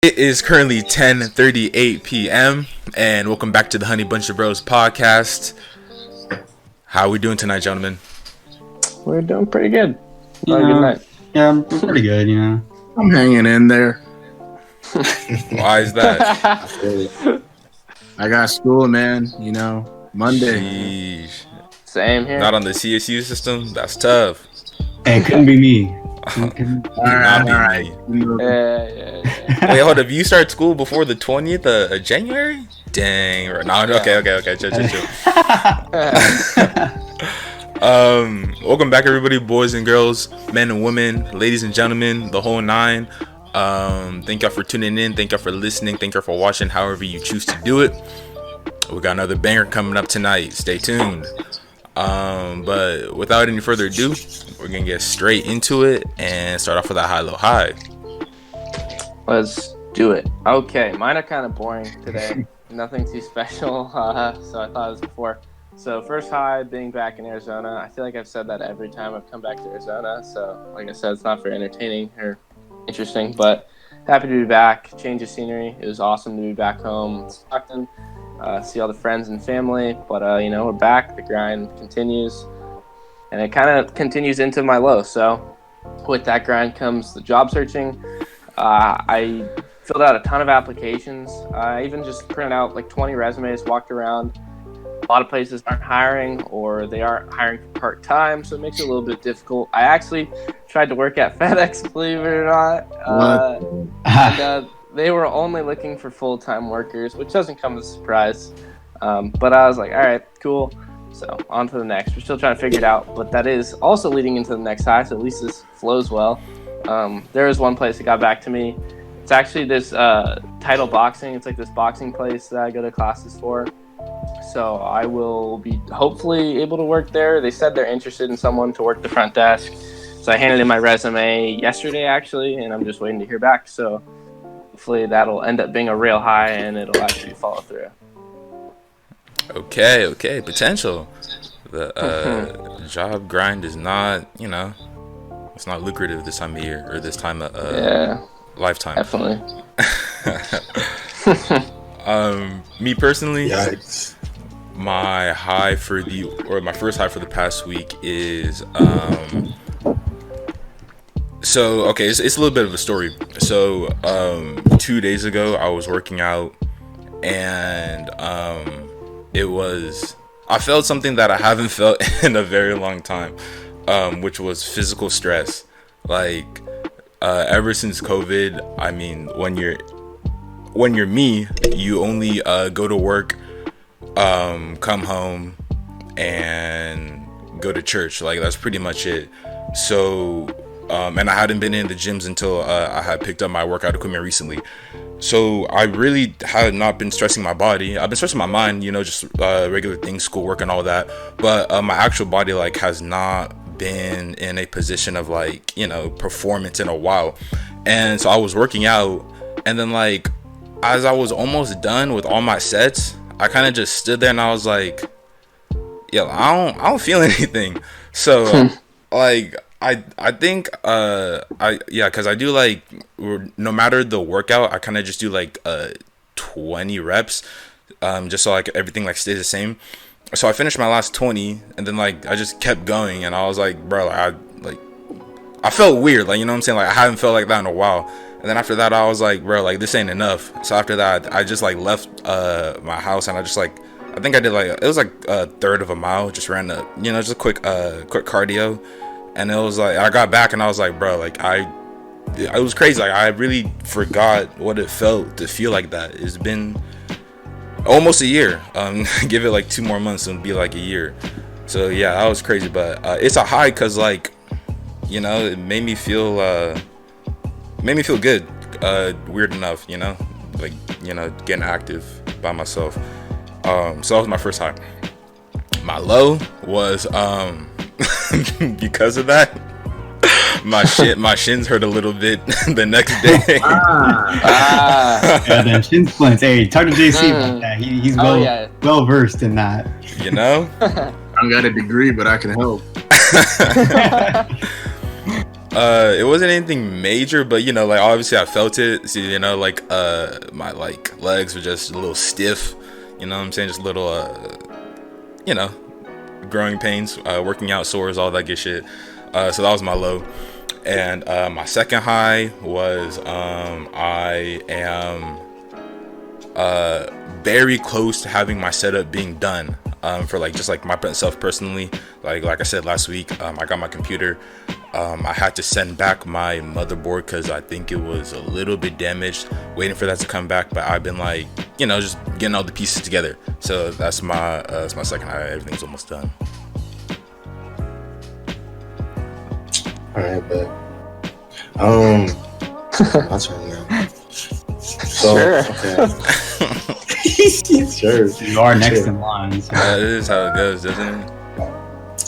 It is currently 10:38 p.m. and welcome back to the Honey Bunch of Bros podcast. How are we doing tonight, gentlemen? We're doing pretty good. Good night. Yeah, I'm pretty good, I'm hanging in there. Why is that? I got school, man. Monday. Sheesh. Same here. Not on the CSU system? That's tough. Hey, it couldn't be me. All right. Yeah. Wait, hold up. You start school before the 20th of January? Dang. Right. No, okay. Chill. Welcome back, everybody, boys and girls, men and women, ladies and gentlemen, the whole nine. Thank y'all for tuning in. Thank y'all for listening. Thank y'all for watching, however you choose to do it. We got another banger coming up tonight. Stay tuned. But without any further ado, we're gonna get straight into it and start off with that high-low high. Let's do it. Okay, mine are kind of boring today. Nothing too special, so I thought it was before. So first high, being back in Arizona. I feel like I've said that every time I've come back to Arizona. So like I said, it's not very entertaining or interesting, but happy to be back. Change of scenery. It was awesome to be back home in Stockton. See all the friends and family, but we're back. The grind continues, and it kind of continues into my low. So with that grind comes the job searching. I filled out a ton of applications. I even just printed out like 20 resumes, walked around. A lot of places aren't hiring, or they aren't hiring part-time, so it makes it a little bit difficult. I actually tried to work at FedEx, believe it or not. They were only looking for full-time workers, which doesn't come as a surprise. But I was like, all right, cool. So on to the next. We're still trying to figure it out, but that is also leading into the next high, so at least this flows well. There is one place that got back to me. It's actually this Title Boxing. It's like this boxing place that I go to classes for. So I will be hopefully able to work there. They said they're interested in someone to work the front desk. So I handed in my resume yesterday, actually, and I'm just waiting to hear back. So hopefully that'll end up being a real high and it'll actually follow through. Okay, potential. The job grind is not, it's not lucrative this time of year or this time of lifetime. Definitely. Me personally, Yikes. my first high for the past week is so okay, it's a little bit of a story. So 2 days ago I was working out, and I felt something that I haven't felt in a very long time, which was physical stress. Like ever since COVID, I mean, when you're me, you only go to work, come home, and go to church. Like, that's pretty much it. So and I hadn't been in the gyms until I had picked up my workout equipment recently. So I really had not been stressing my body. I've been stressing my mind, just regular things, schoolwork and all that. But my actual body has not been in a position of performance in a while. And so I was working out, and then as I was almost done with all my sets, I kind of just stood there and I was like, yo, I don't feel anything. So I think because I do no matter the workout, I kind of just do 20 reps, just so everything stays the same. So I finished my last 20, and then I just kept going, and I was like, bro, I felt weird, you know what I'm saying? I haven't felt like that in a while. And then after that, I was like, bro, this ain't enough. So after that, I just left my house, and I just I think I did it was a third of a mile, just ran just a quick cardio. And it was I got back and I was like, bro, it was crazy. I really forgot what it felt to feel like that. It's been almost a year. Give it 2 more months and it'll be a year. So yeah, that was crazy. But it's a high because it made me feel good. Weird enough, getting active by myself. So that was my first high. My low was because of that, my shins hurt a little bit the next day. Yeah, them shin splints. Hey, talk to JC about that. He's well versed in that. I don't got a degree, but I can help. It wasn't anything major, but you know, like obviously I felt it. So, you know, like my like legs were just a little stiff. You know what I'm saying? Just a little you know, growing pains, working out sores, all that good shit. So that was my low. And my second high was I am very close to having my setup being done for like just like myself personally. Like I said last week, I got my computer. I had to send back my motherboard because I think it was a little bit damaged, waiting for that to come back. But I've been like, you know, just getting all the pieces together. So that's my second high. Everything's almost done. All right, but my turn now. So, Sure. Okay. Sure. You are next in line. So. That is how it goes, doesn't it?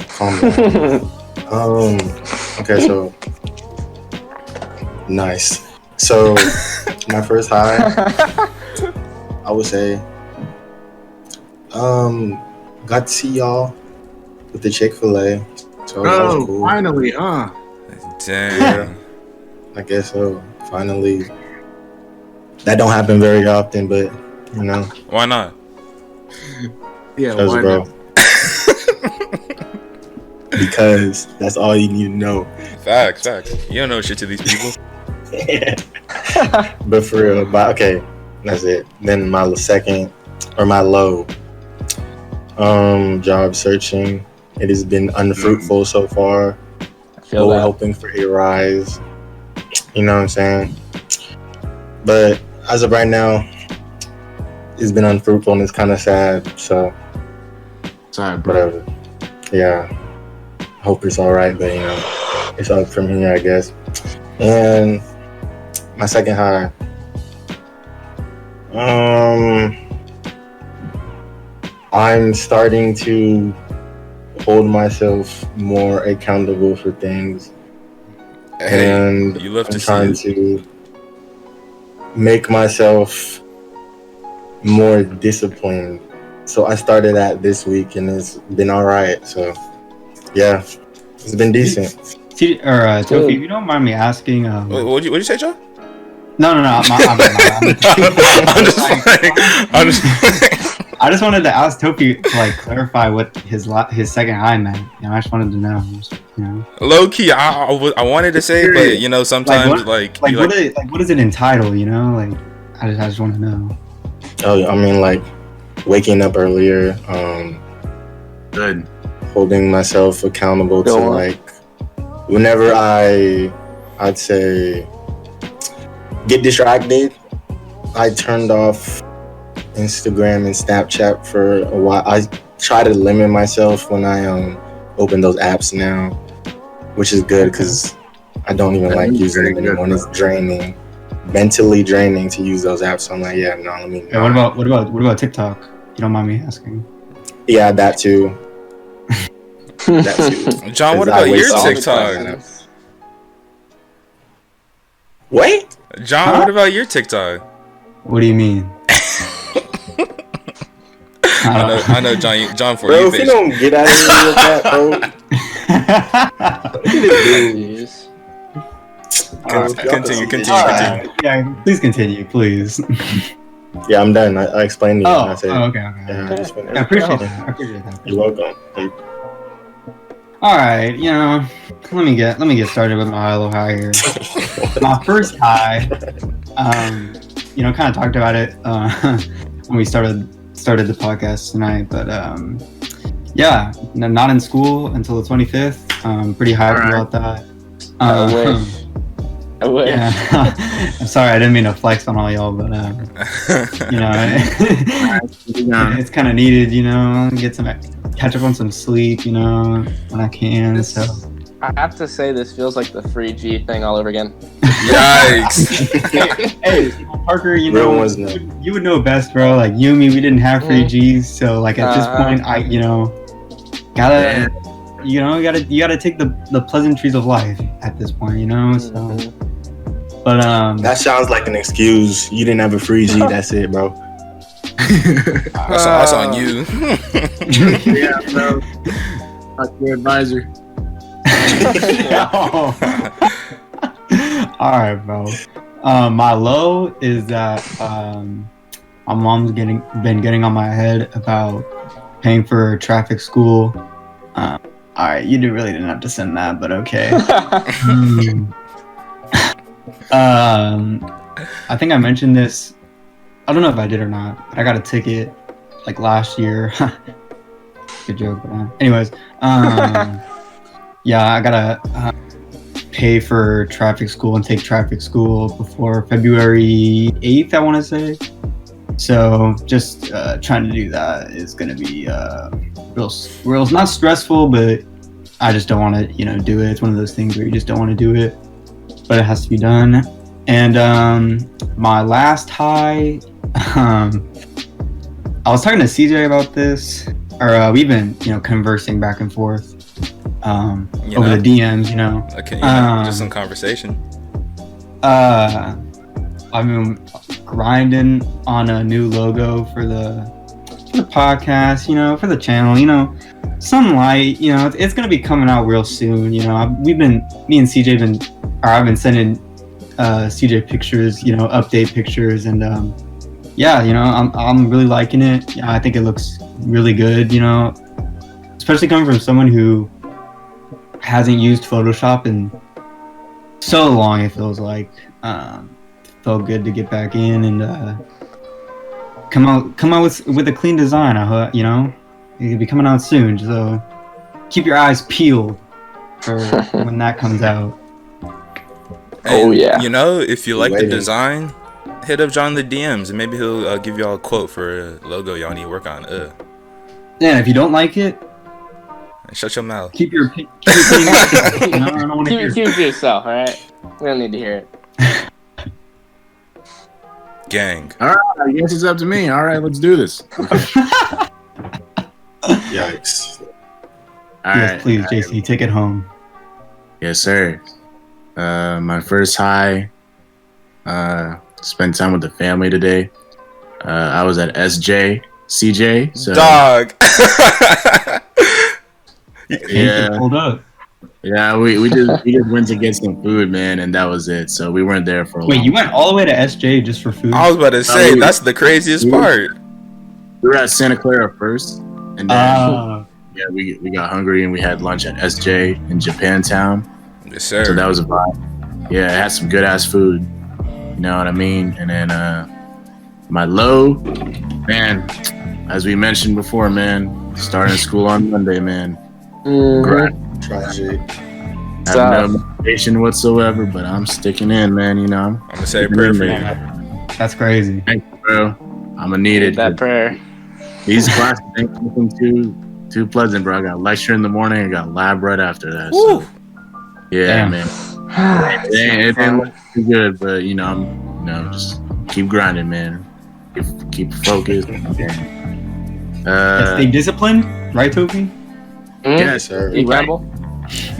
Calm down. Okay, so nice. So my first high, I would say, got to see y'all with the Chick-fil-A. So that was cool. Finally, huh? Damn. Yeah, I guess so. Finally, that don't happen very often, but you know. Why not? Yeah, Because, why bro. not? Because that's all you need to know. Facts. You don't know shit to these people. But for real, but okay, that's it. Then my second or my low, job searching. It has been unfruitful so far. I feel We're that. hoping for a rise. You know what I'm saying? But as of right now, it's been unfruitful and it's kind of sad. So Sorry, bro. whatever. Yeah. Hope it's all right, but you know, it's up from here, I guess. And my second high, I'm starting to hold myself more accountable for things, and you love I'm to see trying it. to make myself more disciplined. So I started that this week, and it's been all right. So yeah, it's been decent. Tofi, if you don't mind me asking. Wait, what'd you say, Joe? No. I'm just I just wanted to ask Tofi to like clarify what his second high meant. You know, I just wanted to know. You know, low key. I wanted to say, but you know, sometimes what does it entitle? You know, like I just want to know. Oh, I mean, like waking up earlier, Good. holding myself accountable to like whenever I'd say get distracted. I turned off Instagram and Snapchat for a while. I try to limit myself when I open those apps now, which is good because I don't even like using them anymore. And it's draining, mentally draining to use those apps. So I'm like, yeah, no, let me. Hey, what about TikTok? You don't mind me asking? Yeah, that too. That too. John, what about your TikTok? Wait, John, what about your TikTok? What do you mean? I know, John. For bro, you, if you don't get out of here with that, bro. Continue. Yeah, please continue, please. Yeah, I'm done. I explained to you. I said, okay. Yeah, I just finished. I appreciate that. You're welcome. All right, you know, let me get started with my low high here. My first high, you know, kind of talked about it when we started the podcast tonight, but yeah, not in school until the 25th. Pretty hyped about that. I wish. Yeah. I'm sorry, I didn't mean to flex on all y'all, but you know, it's kind of needed, you know, catch up on some sleep, you know, when I can. So I have to say, this feels like the free G thing all over again. Yikes! hey, Parker, you know, you would know best, bro. Like you and me, we didn't have free G's, so like at this point, you gotta take the pleasantries of life at this point, you know. So, but that sounds like an excuse. You didn't have a free G. That's it, bro. That's on you. Yeah, bro. Talk to your advisor. All right, bro. My low is that my mom's been getting on my head about paying for traffic school. All right, really didn't have to send that, but okay. I think I mentioned this. I don't know if I did or not, but I got a ticket like last year. Good joke, man. Anyways, yeah, I gotta pay for traffic school and take traffic school before February 8th, I want to say. So just trying to do that is gonna be real not stressful, but I just don't want to, do it. It's one of those things where you just don't want to do it, but it has to be done. And my last high, I was talking to CJ about this, or we've been, conversing back and forth over the DMs, Okay, just some conversation. I've been grinding on a new logo for the podcast, for the channel, some light, it's gonna be coming out real soon. Me and CJ I've been sending CJ pictures, update pictures, and I'm really liking it. Yeah, I think it looks really good, especially coming from someone who hasn't used Photoshop in so long. It feels like felt good to get back in and come out with a clean design. It'll be coming out soon, so keep your eyes peeled for when that comes out. Oh yeah. If you like the design, hit up John in the DMs and maybe he'll give y'all a quote for a logo y'all need to work on. Yeah, if you don't like it, shut your mouth. Keep your opinion. I don't want to hear. Keep it to yourself, all right? We don't need to hear it. Gang. All right, I guess it's up to me. All right, let's do this. Yikes. All yes, right, please, JC, take it home. Yes, sir. My first high, spent time with the family today. I was at CJ. So, dog. Yeah. Hold up. Yeah, we just went to get some food, man, and that was it. So we weren't there for a Wait, you went all the way to SJ just for food? I was about to say, that's the craziest part. We were at Santa Clara first, and then we got hungry and we had lunch at SJ in Japantown. Yes, sir. So that was a vibe. Yeah, it had some good ass food. You know what I mean? And then my low, man, as we mentioned before, man, starting school on Monday, man. Grind. Tragic. I have no motivation whatsoever, but I'm sticking in, man. I'm gonna say a prayer for you. That's crazy. Thank you, bro. I'm gonna need it. That prayer. These classes ain't nothing too pleasant, bro. I got lecture in the morning. I got lab right after that. Woo. So, yeah, Damn. man. It ain't look too good, but I'm just keep grinding, man. Keep focused. Stay disciplined, right, Tofi? Yes, sir. You ramble?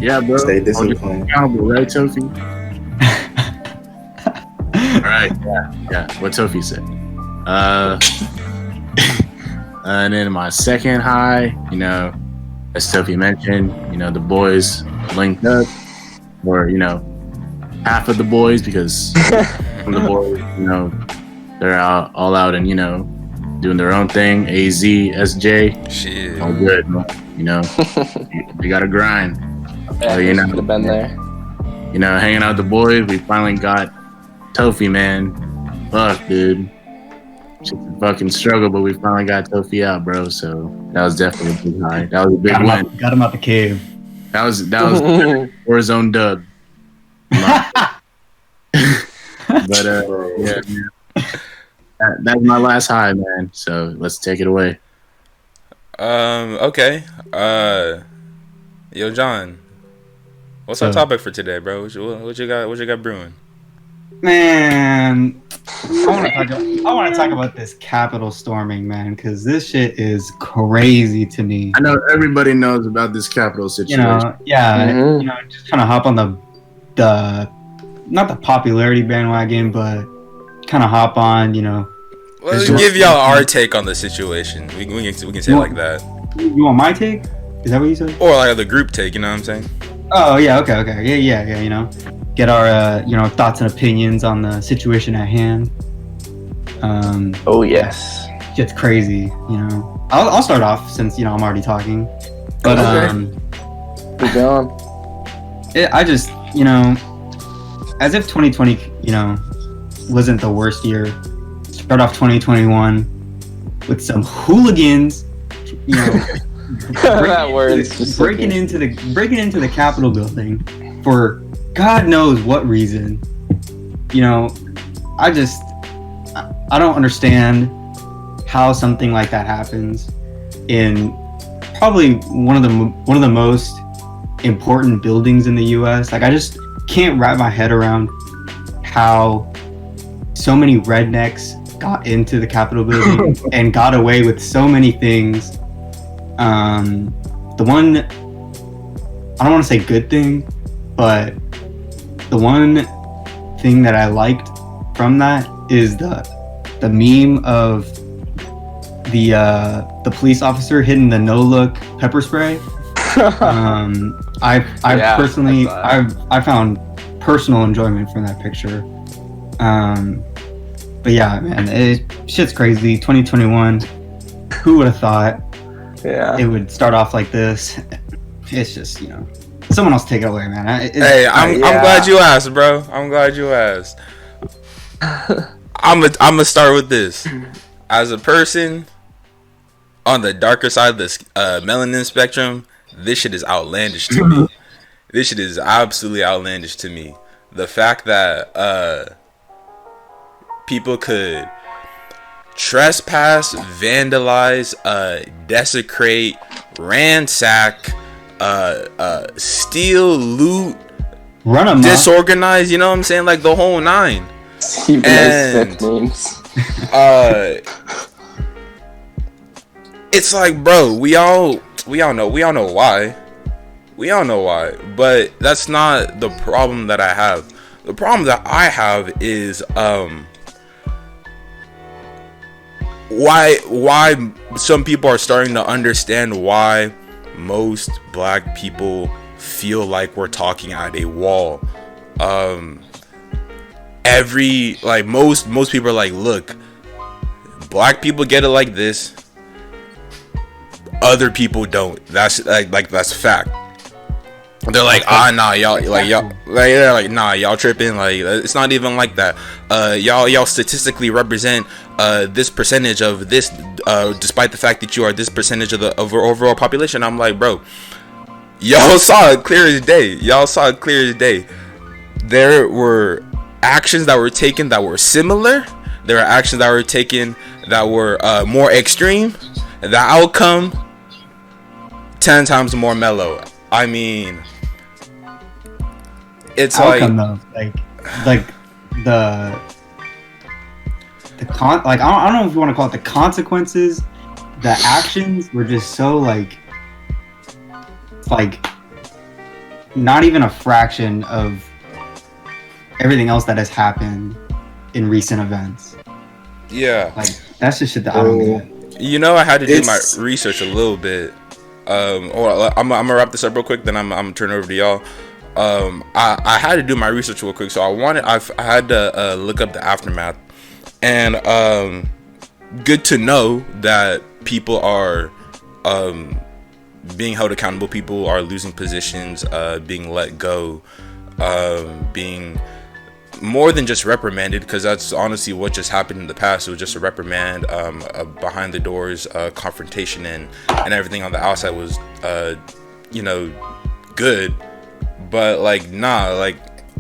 Yeah, bro. Stay disciplined. Accountable, right, Tofi? All right. Yeah. What Tofi said. And then my second high, as Tofi mentioned, the boys linked up, or half of the boys, because some of the boys, they're all out and doing their own thing. AZ, SJ, shit, all good, man. They gotta grind. Yeah, So, could have been there. Hanging out with the boys. We finally got Tofi, man. Fuck, dude. It's a fucking struggle, but we finally got Tofi out, bro. So that was definitely a big high. That was a big win. Got him out the cave. That was Warzone dub. But yeah, man. That's my last high, man. So let's take it away. Okay. Yo, John. What's our topic for today, bro? What you got brewing? Man, I want to talk about this Capitol storming, man, because this shit is crazy to me. I know everybody knows about this Capitol situation. Just kind of hop on the not the popularity bandwagon, but kind of hop on, Well, give y'all our take on the situation. We can say it like that. You want my take? Is that what you said? Or like the group take, you know what I'm saying? Oh yeah, okay. Yeah. Get our thoughts and opinions on the situation at hand. Oh yes. Shit's crazy. I'll start off since I'm already talking. But Keep going. I just as if 2020 wasn't the worst year. Start off 2021 with some hooligans. That word's just breaking into the Capitol building for God knows what reason. I don't understand how something like that happens in probably one of the most important buildings in the U.S. Like I just can't wrap my head around how so many rednecks got into the Capitol building and got away with so many things. The one, I don't want to say good thing, but the one thing that I liked from that is the meme of the police officer hitting the no look pepper spray. I personally I found personal enjoyment from that picture. But yeah, man, shit's crazy. 2021. Who would have thought? Yeah. It would start off like this. It's just someone else take it away, man. I'm glad you asked, bro. I'm glad you asked. I'm gonna start with this. As a person on the darker side of the melanin spectrum, this shit is outlandish to me. This shit is absolutely outlandish to me. The fact that people could trespass, vandalize, desecrate, ransack, steal, loot, run amok, disorganize, you know what I'm saying? Like the whole nine. And it's like, bro, we all know why. We all know why. But that's not the problem that I have. The problem that I have is why some people are starting to understand why most black people feel like we're talking at a wall. Most people are like, look, black people get it like this, other people don't. That's that's fact. They're like, nah, y'all tripping. Like, it's not even like that. Y'all statistically represent this percentage of this, despite the fact that you are this percentage of the overall population. I'm like, bro, y'all saw it clear as day. There were actions that were taken that were similar. There are actions that were taken that were more extreme. The outcome 10 times more mellow. I mean, it's outcome, though, like the I don't know if you want to call it the consequences. The actions were just so like not even a fraction of everything else that has happened in recent events. Yeah, like that's just shit that I don't get. I had to do my research a little bit. I'm gonna wrap this up real quick, then I'm gonna turn it over to y'all. I had to do my research real quick, so I had to look up the aftermath, and good to know that people are being held accountable. People are losing positions, being let go, being more than just reprimanded, because that's honestly what just happened in the past. It was just a reprimand, behind the doors, confrontation, and everything on the outside was good, but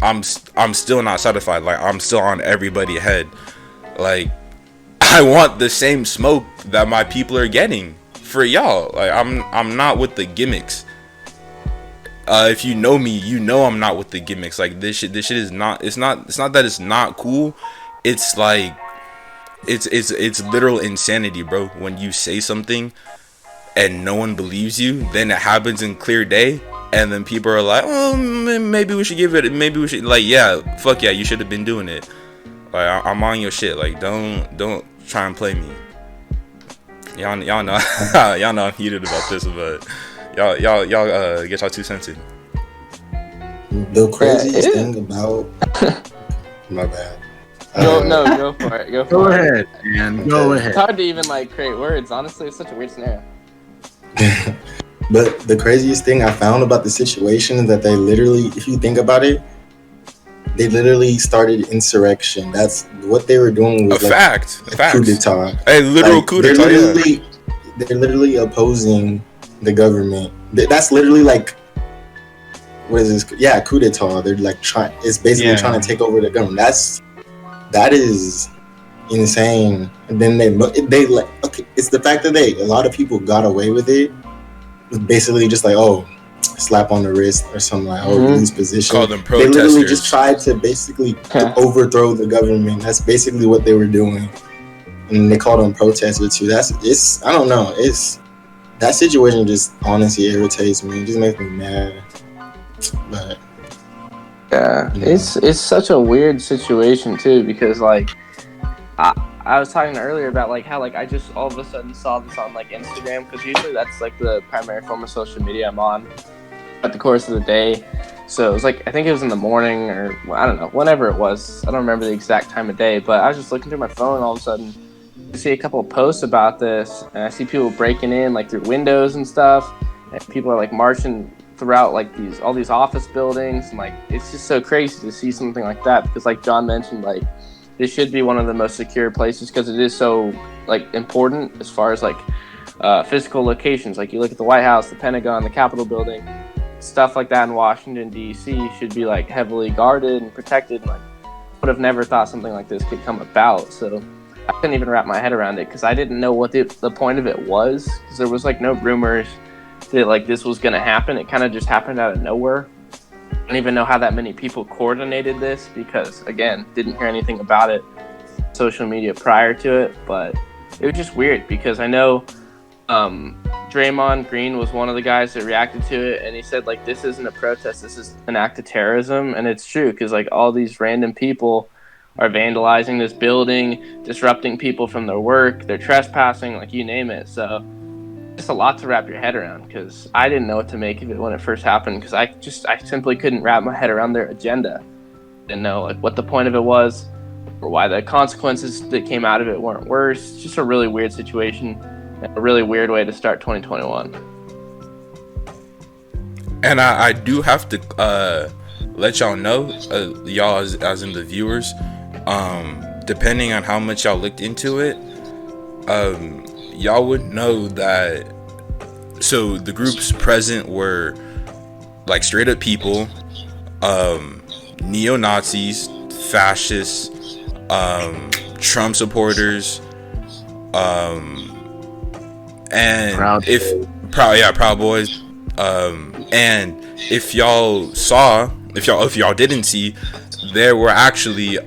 I'm still not satisfied. Like, I'm still on everybody's head. Like, I want the same smoke that my people are getting for y'all. Like, I'm not with the gimmicks. If you know me, you know I'm not with the gimmicks. Like, this shit is not. It's not that it's not cool. It's like, it's literal insanity, bro. When you say something and no one believes you, then it happens in clear day, and then people are like, oh, maybe we should give it. Maybe we should. Like, yeah, fuck yeah, you should have been doing it. Like, I'm on your shit. Like, don't try and play me. Y'all know y'all know I'm heated about this, but y'all get y'all 2 cents in. The craziest thing about my bad. Go for it. Go ahead, man. Go ahead. It's hard to even like create words. Honestly, it's such a weird scenario. But the craziest thing I found about the situation is that they literally, if you think about it, they literally started insurrection. That's what they were doing. Was a fact. coup d'etat. A literal coup d'etat. They're literally opposing the government. That's literally like, what is this? Yeah, coup d'etat. They're like trying. It's basically trying to take over the government. That is insane. And then they like, okay, it's the fact that a lot of people got away with it. It's basically just like, oh, slap on the wrist or something like, oh, lose position. Call them protesters. They literally just tried to basically overthrow the government. That's basically what they were doing. And they called them protesters too. I don't know. That situation just honestly irritates me. It just makes me mad. But yeah, it's such a weird situation too, because like I was talking earlier about like how like I just all of a sudden saw this on like Instagram, because usually that's like the primary form of social media I'm on at the course of the day. So it was like, I think it was in the morning, or I don't know, whenever it was. I don't remember the exact time of day, but I was just looking through my phone and all of a sudden I see a couple of posts about this, and I see people breaking in like through windows and stuff, and people are like marching throughout like all these office buildings, and like it's just so crazy to see something like that, because like John mentioned, like this should be one of the most secure places because it is so like important as far as like physical locations. Like you look at the White House, the Pentagon, the Capitol building, stuff like that in Washington D.C. should be like heavily guarded and protected. Like would have never thought something like this could come about. So I couldn't even wrap my head around it, because I didn't know what the point of it was, because there was like no rumors that like this was going to happen. It kind of just happened out of nowhere. I don't even know how that many people coordinated this, because again, didn't hear anything about it on social media prior to it. But it was just weird, because I know Draymond Green was one of the guys that reacted to it, and he said like, this isn't a protest, this is an act of terrorism. And it's true, because like all these random people are vandalizing this building, disrupting people from their work, they're trespassing, like you name it. So it's a lot to wrap your head around, because I didn't know what to make of it when it first happened, because I simply couldn't wrap my head around their agenda. Didn't know like what the point of it was, or why the consequences that came out of it weren't worse. It's just a really weird situation, and a really weird way to start 2021. And I do have to let y'all know, y'all as in the viewers, depending on how much y'all looked into it, y'all would know that, so the groups present were like straight up people, neo-Nazis, fascists, Trump supporters, and Proud Boys, and if y'all didn't see, there were actually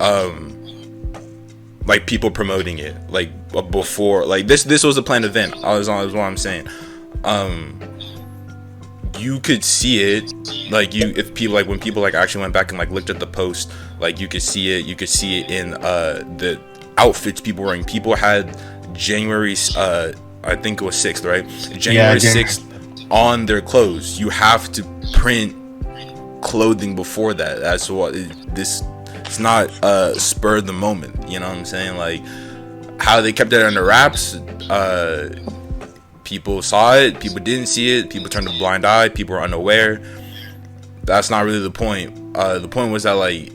like people promoting it like before, like this was a planned event. Is what I'm saying. You could see it, like when people like actually went back and like looked at the post, like you could see it in the outfits people were wearing. People had January I think it was 6th, right? January 6th on their clothes. You have to print clothing before that. That's what it's not spur of the moment, you know what I'm saying? Like how they kept it under wraps, people saw it, people didn't see it, people turned a blind eye, people were unaware. That's not really the point. The point was that like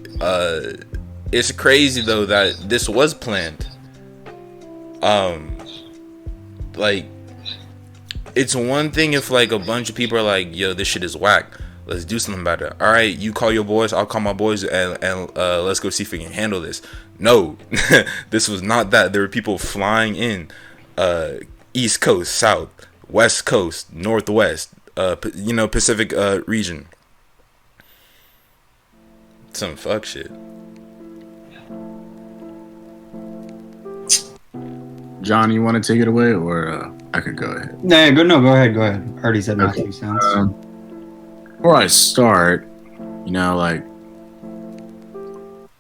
it's crazy though that this was planned. Like it's one thing if like a bunch of people are like, yo, this shit is whack, let's do something about it. All right, you call your boys, I'll call my boys, and let's go see if we can handle this. No, this was not that. There were people flying in, East Coast, South, West Coast, Northwest, Pacific region. Some fuck shit. John, you want to take it away, or I could go ahead? Go ahead. I already said my 2 cents. Before I start, like,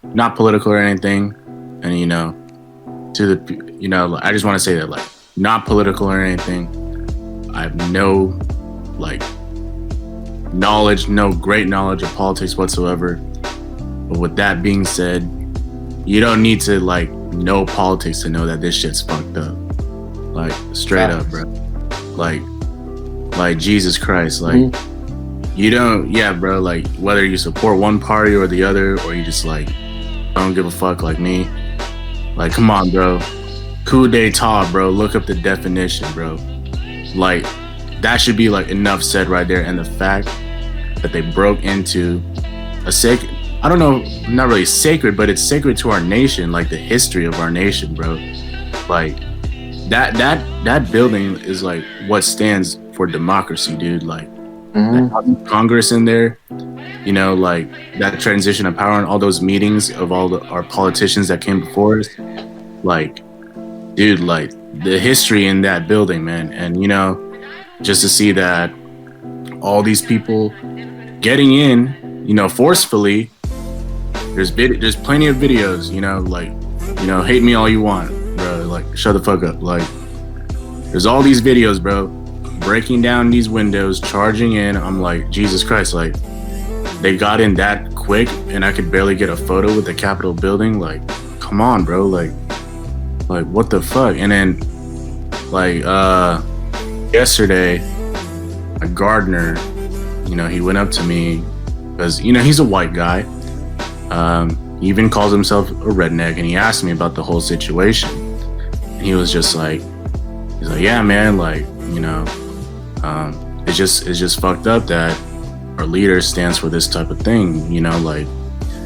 not political or anything, and to the, I just want to say that, like, not political or anything. I have no, like, knowledge, no great knowledge of politics whatsoever. But with that being said, you don't need to like know politics to know that this shit's fucked up. Like straight up, bro. Like Jesus Christ, like you don't, yeah, bro. Like whether you support one party or the other, or you just like don't give a fuck like me. Like, come on, bro. Coup d'etat, bro. Look up the definition, bro. Like that should be like enough said right there. And the fact that they broke into a sacred, I don't know, not really sacred, but it's sacred to our nation, like the history of our nation, bro. Like that building is like what stands for democracy, dude. Like Congress in there, you know, like that transition of power and all those meetings of all our politicians that came before us. Like, dude, like the history in that building, man. And, you know, just to see that all these people getting in, you know, forcefully, there's plenty of videos, you know, like, you know, hate me all you want, bro. Like, shut the fuck up. Like, there's all these videos, bro, breaking down these windows, charging in. I'm like, Jesus Christ, like, they got in that quick and I could barely get a photo with the Capitol building. Like, come on, bro. Like what the fuck? And then, like, yesterday, a gardener, you know, he went up to me because, you know, he's a white guy. He even calls himself a redneck, and he asked me about the whole situation. And he was just like, he's like, yeah, man, like, you know, it's just fucked up that our leader stands for this type of thing, you know, like,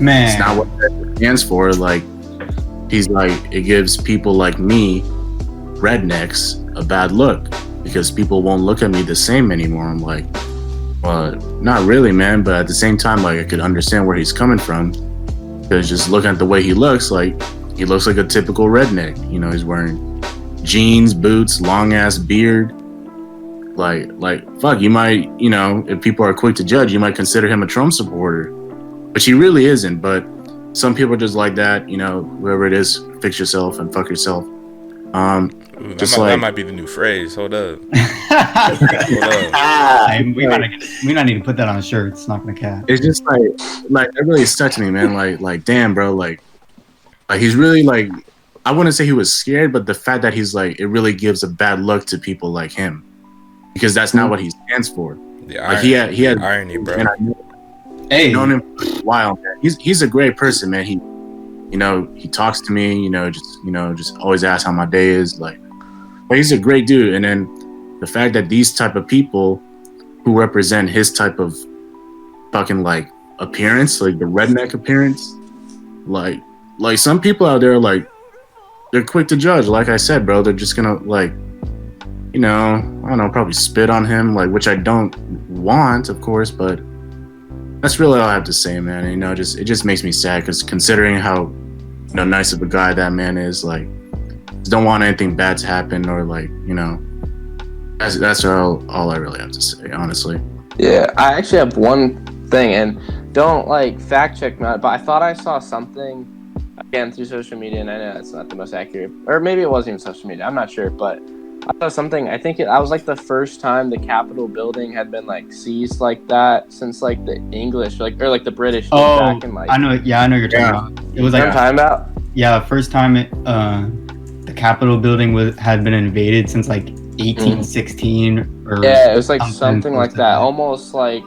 man, it's not what that stands for. Like, he's like, it gives people like me, rednecks, a bad look because people won't look at me the same anymore. I'm like, well, not really, man, but at the same time, like, I could understand where he's coming from because just looking at the way he looks like a typical redneck. You know, he's wearing jeans, boots, long ass beard. Like, fuck, you might, you know, if people are quick to judge, you might consider him a Trump supporter, but he really isn't. But some people are just like that, you know, whoever it is, fix yourself and fuck yourself. That might be the new phrase. Hold up. We might need to put that on a shirt. It's not gonna cap. It's just like that really stuck to me, man. Like, damn, bro. Like he's really like, I wouldn't say he was scared, but the fact that he's like, it really gives a bad look to people like him because that's not what he stands for. Yeah, like, he had irony, bro. I've known him for a while, man. He's a great person, man. He, you know, he talks to me, just always asks how my day is. Like, but he's a great dude. And then the fact that these type of people who represent his type of fucking like appearance, like the redneck appearance, like some people out there, like, they're quick to judge. Like I said, bro, they're just gonna, like, you know, I don't know, probably spit on him, like, which I don't want, of course, but that's really all I have to say, man. You know, it just makes me sad because considering how, you know, nice of a guy that man is, like, don't want anything bad to happen, or like, you know, that's all I really have to say, honestly. Yeah, I actually have one thing, and don't like fact check me, but I thought I saw something again through social media, and I know it's not the most accurate, or maybe it wasn't even social media, I'm not sure, but I saw something. I think I was like the first time the Capitol building had been like seized like that since like the English, like, or like the British. Oh, back in, like, I know. Yeah, I know you're talking about. It was like, I'm talking about. Yeah, the first time the Capitol building had been invaded since like 1816 or yeah, it was like something like that, almost like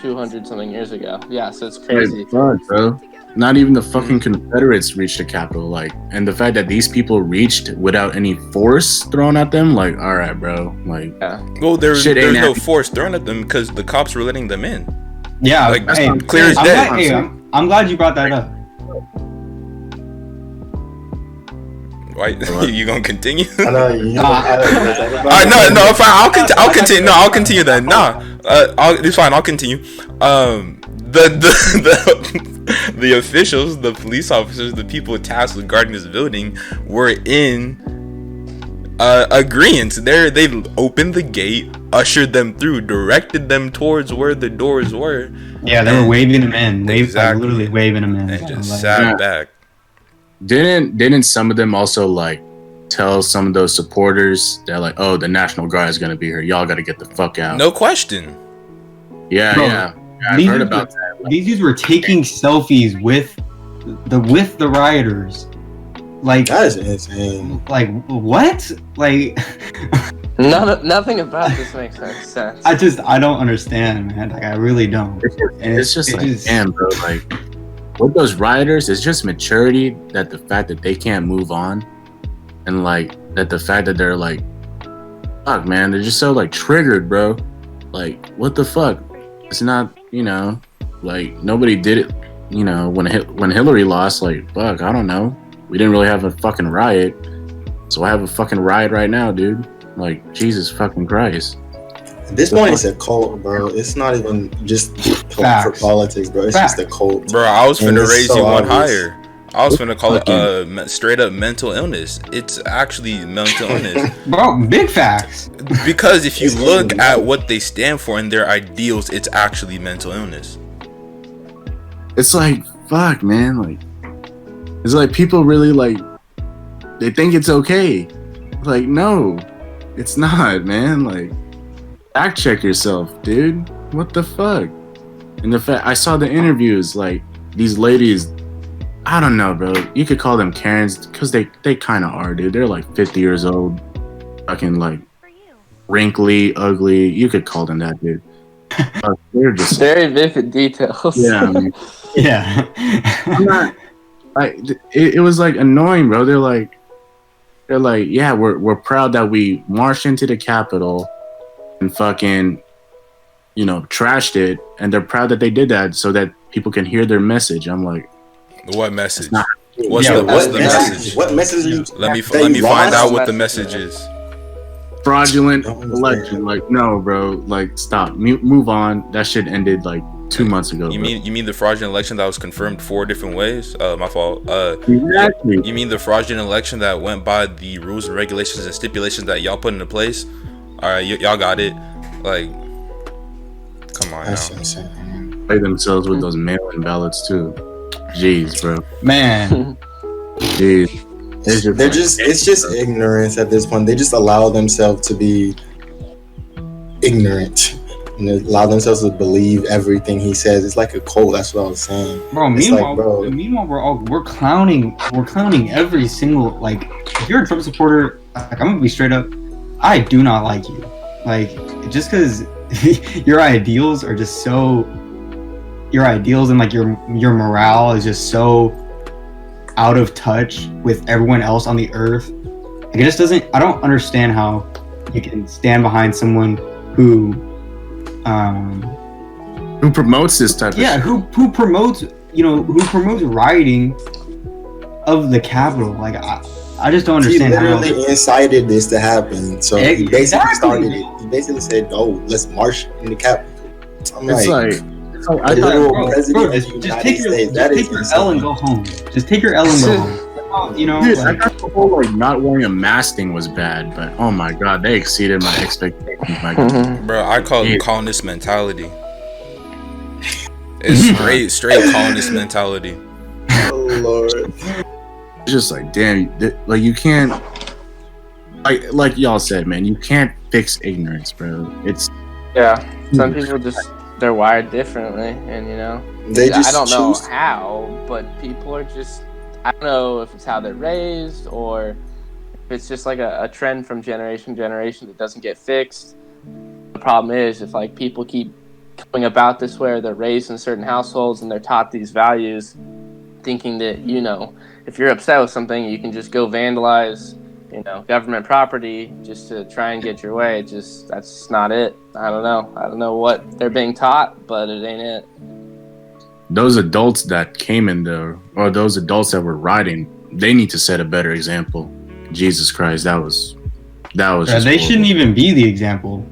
200 something years ago. Yeah, so it's crazy. Fun, bro. Not even the fucking Confederates reached the Capitol, like, and the fact that these people reached without any force thrown at them, like, all right, bro, like, yeah. Well, there's no force thrown at them because the cops were letting them in. Yeah, like, clear as day. I'm glad you brought that up. Why you gonna continue? I know you. No, fine. I'll continue. No, I'll continue then. It's fine. I'll continue. The officials, the police officers, the people tasked with guarding this building were in agreement. They opened the gate, ushered them through, directed them towards where the doors were. Yeah, they were waving them in. Exactly. Literally waving them in. And just sat back. Didn't some of them also like tell some of those supporters that like, oh, the National Guard is gonna be here, y'all gotta get the fuck out? No question. Yeah, Bro, yeah. I've these heard dudes about were- that. These dudes were taking selfies with the rioters. Like, That is insane. what? Like, Nothing about this makes any sense. I don't understand, man. Like, I really don't. And It's just like, damn, bro. Like, with those rioters, it's just maturity that the fact that they can't move on, and like that the fact that they're like, fuck, man, they're just so like triggered, bro. Like, what the fuck? It's not, like nobody did it. When Hillary lost, like, fuck, I don't know. We didn't really have a fucking riot, so I have a fucking riot right now, dude. Like, Jesus fucking Christ. At this point, it's a cult, bro. It's not even just for politics, bro. It's just a cult. Bro, I was finna raise so you one obvious. higher. I was finna call it straight up mental illness. It's actually mental illness. bro, big facts. Because if you look at what they stand for and their ideals, it's actually mental illness. It's like, fuck, man. Like, it's like people really like, they think it's okay. Like, no, it's not, man. Like, fact check yourself, dude. What the fuck? And the fact, I saw the interviews, like, these ladies, I don't know, bro. You could call them Karens, because they kind of are, dude. They're like 50 years old, fucking like wrinkly, ugly. You could call them that, dude. They're just very vivid details. Yeah, I mean, Yeah. I'm not. Like, it was like annoying, bro. They're like, yeah, we're proud that we marched into the Capitol and fucking, trashed it, and they're proud that they did that so that people can hear their message. I'm like, what message? What's the message? message? What message? Let me find out what the message is. Fraudulent election. Like, no, bro. Like, stop. Move on. That shit ended like 2 months ago. You mean the fraudulent election that was confirmed 4 different ways? My fault. Exactly. You mean the fraudulent election that went by the rules and regulations and stipulations that y'all put into place? All right, y'all got it. Like, come on now. Play themselves with those mail-in ballots too. Jeez, bro. Man. Jeez. It's just ignorance at this point. They just allow themselves to be ignorant and allow themselves to believe everything he says. It's like a cult. That's what I was saying. Bro, meanwhile, we're clowning every single, like, if you're a Trump supporter, like, I'm gonna be straight up, I do not like you. Like, just because your ideals are just so, your ideals and like your morale is just so out of touch with everyone else on the earth. Like, it just doesn't, I don't understand how you can stand behind someone who promotes this type of shit. who promotes rioting of the Capitol. Like, I just don't understand. He literally incited this to happen. So he basically started it. He basically said, "Oh, let's march in the Capitol." It's like I thought, just take your L and go home. Just take your L and go home. Dude, I thought the whole like not wearing a mask thing was bad, but oh my god, they exceeded my expectations. My god. Bro, I call it colonist mentality. It's straight colonist mentality. Oh Lord. It's just like, damn, like you can't, like y'all said, man, you can't fix ignorance, bro. It's some people they're wired differently, and I don't know how, but people are just, I don't know if it's how they're raised or if it's just like a trend from generation to generation that doesn't get fixed. The problem is if like people keep going about this way, or they're raised in certain households and they're taught these values, thinking that if you're upset with something, you can just go vandalize government property just to try and get your way. That's just not it. I don't know what they're being taught, but it ain't it. Those adults that came in there, or those adults that were riding, they need to set a better example. Jesus Christ, that was just they shouldn't even be the example.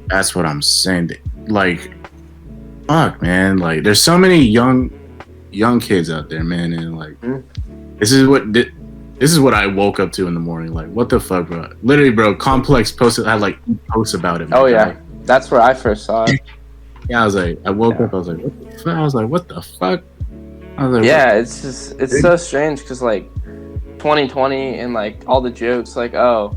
That's what I'm saying. Like, fuck, man. Like, there's so many young kids out there, man, and like, this is what I woke up to in the morning. Like, what the fuck, bro? Literally, bro. Complex posted. I had like posts about it. Oh yeah, that's where I first saw it. Yeah, I was like, I woke up. I was like, what the fuck? I was like, what the fuck? I was like, yeah, it's so strange because like 2020 and like all the jokes, like, oh,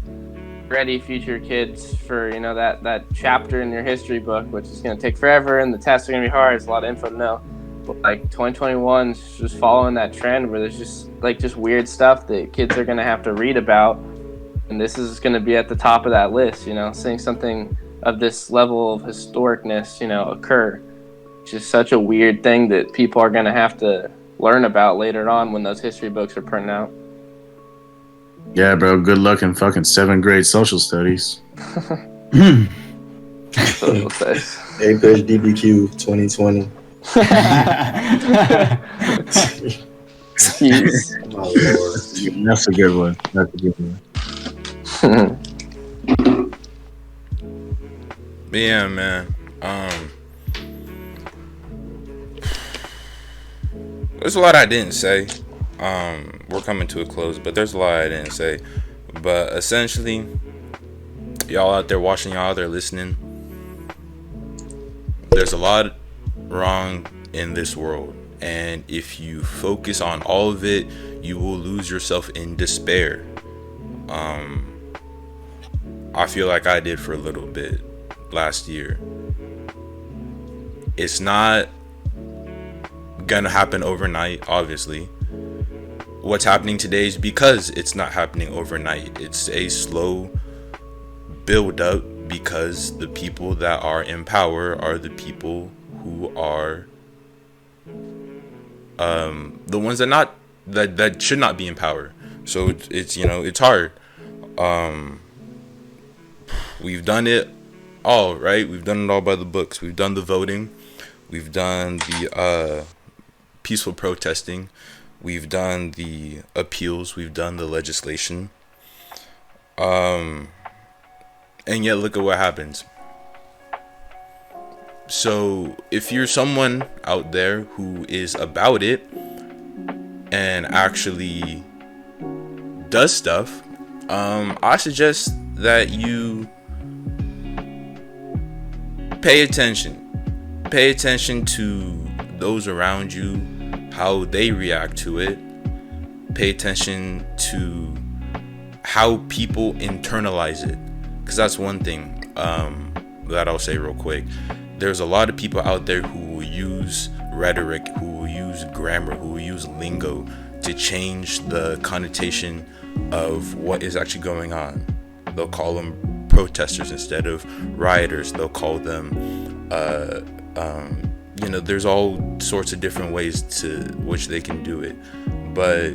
ready future kids for, you know, that chapter in your history book, which is going to take forever and the tests are going to be hard. It's a lot of info to know. But like 2021 is just following that trend where there's just weird stuff that kids are going to have to read about. And this is going to be at the top of that list, you know, seeing something of this level of historicness, you know, occur. It's just such a weird thing that people are going to have to learn about later on when those history books are printed out. Yeah, bro. Good luck in fucking 7th grade social studies. Social studies. Push DBQ 2020. Excuse. My lord. That's a good one. That's a good one. But yeah, man. There's a lot I didn't say. We're coming to a close, but there's a lot I didn't say. But essentially, y'all out there watching, y'all out there listening, there's a lot wrong in this world. And if you focus on all of it, you will lose yourself in despair. I feel like I did for a little bit last year. It's not gonna happen overnight, obviously. What's happening today is because it's not happening overnight. It's a slow build up because the people that are in power are the people who are the ones that should not be in power. So it's you know, it's hard. We've done it all, right? We've done it all by the books. We've done the voting. We've done the peaceful protesting. We've done the appeals. We've done the legislation. And yet look at what happens. So if you're someone out there who is about it and actually does stuff, I suggest that you pay attention to those around you, how they react to it. Pay attention to how people internalize it, because that's one thing that I'll say real quick. There's a lot of people out there who will use rhetoric, who will use grammar, who will use lingo to change the connotation of what is actually going on. They'll call them protesters instead of rioters. They'll call them you know, there's all sorts of different ways to which they can do it, but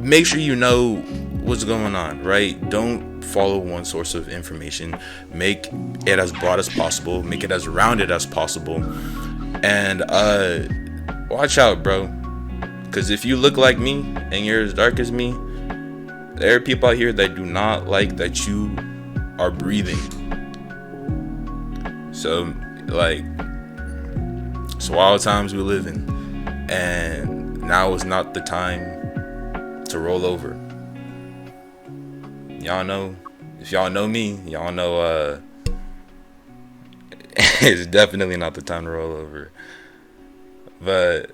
make sure you know what's going on, right? Don't follow one source of information. Make it as broad as possible, make it as rounded as possible, and watch out, bro, because if you look like me and you're as dark as me, there are people out here that do not like that you are breathing. So, like, it's wild times we live in, and now is not the time to roll over. Y'all know, if y'all know me, y'all know it's definitely not the time to roll over. But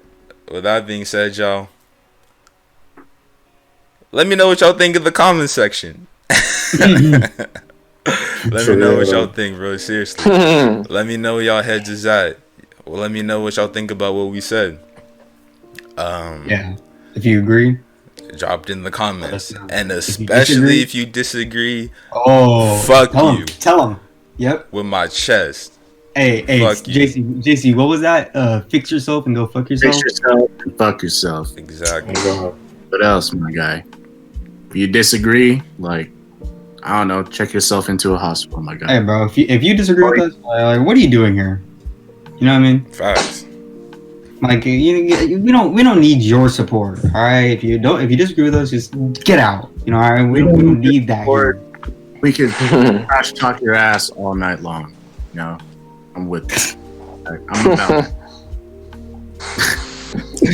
with that being said, y'all, let me know what y'all think in the comment section. Let me know what y'all think, bro. Seriously. Let me know where y'all heads is at. Well, let me know what y'all think about what we said. Yeah. If you agree, drop it in the comments. And especially if you disagree, fuck you. Tell them. Yep. With my chest. Hey, JC, what was that? Fix yourself and go fuck yourself? Fix yourself and fuck yourself. Exactly. What else, my guy? If you disagree, like, I don't know, check yourself into a hospital, my guy. Hey, bro, if you disagree with us, like, what are you doing here? You know what I mean? Facts. Like, we don't need your support, all right? If you disagree with us, just get out. You know, all right? We don't need that here. We could trash talk your ass all night long. You know, I'm with it. I'm about it.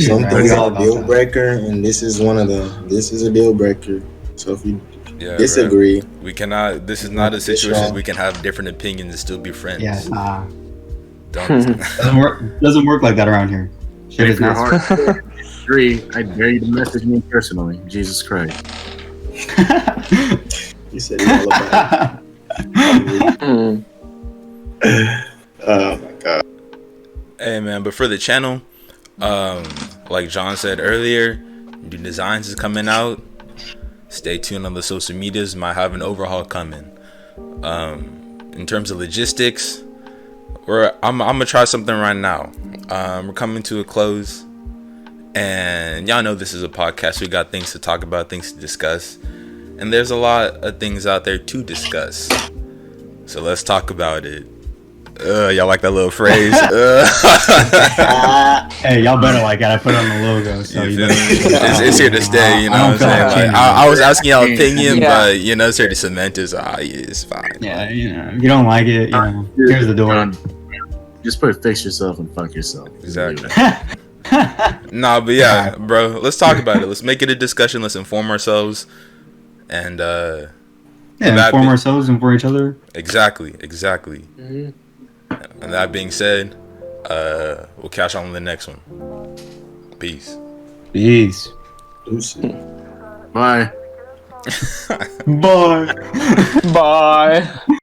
Some things are a deal breaker, and this is one of them. This is a deal breaker. So if you disagree, bro. We cannot. This is not a situation we can have different opinions and still be friends. Yeah, Don't. doesn't work like that around here. Shit is not. Agree. I dare you to message me personally. Jesus Christ. You said it all about Mm. Oh my god. Hey man, but for the channel, like John said earlier, new designs is coming out. Stay tuned on the social medias. Might have an overhaul coming. In terms of logistics, I'm gonna try something right now. We're coming to a close, and y'all know this is a podcast. We got things to talk about, things to discuss, and there's a lot of things out there to discuss. So let's talk about it. Y'all like that little phrase? Hey, y'all better like it. I put it on the logo, so you feel better. me? It's here to stay, you know what I'm saying? Like, I was asking y'all opinion, Yeah. but you know, it's here to cement is it's fine. Yeah, you know, if you don't like it, you know, here's the door. Just put fix yourself and fuck yourself. Exactly. Nah, but yeah, bro, let's talk about it. Let's make it a discussion. Let's inform ourselves, and Yeah, inform ourselves and for each other. exactly. Mm-hmm. And that being said, we'll catch on the next one. Peace. Peace. Bye. Bye. Bye.